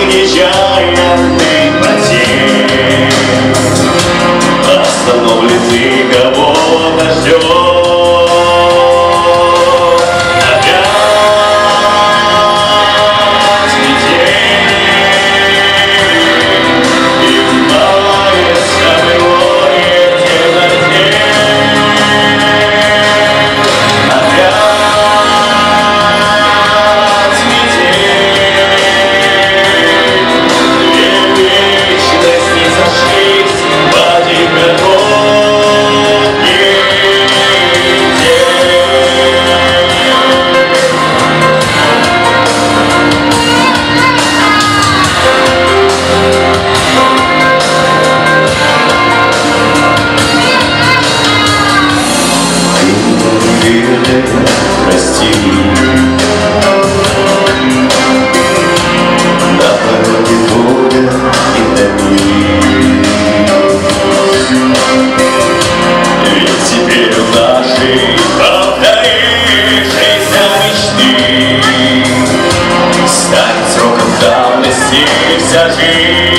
нечаянный протест. Остановленный кого-то ждет. Прости, на пороге Бога и томись. Ведь теперь в нашей повторившейся мечты станет сроком давности вся жизнь.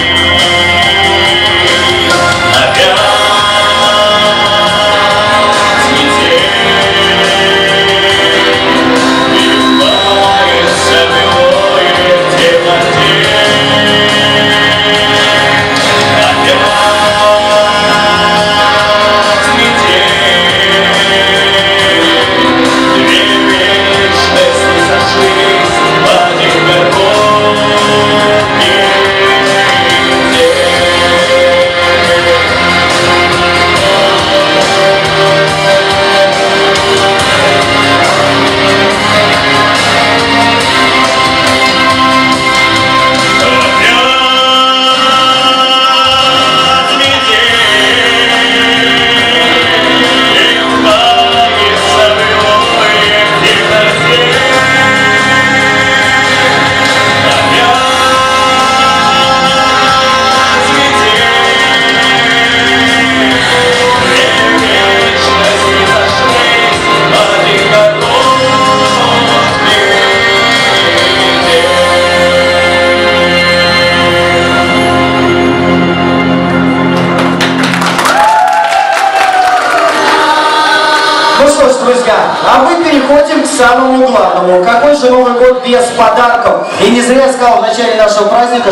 Ну что ж, друзья, а мы переходим к самому главному. Какой же Новый год без подарков? И не зря я сказал в начале нашего праздника,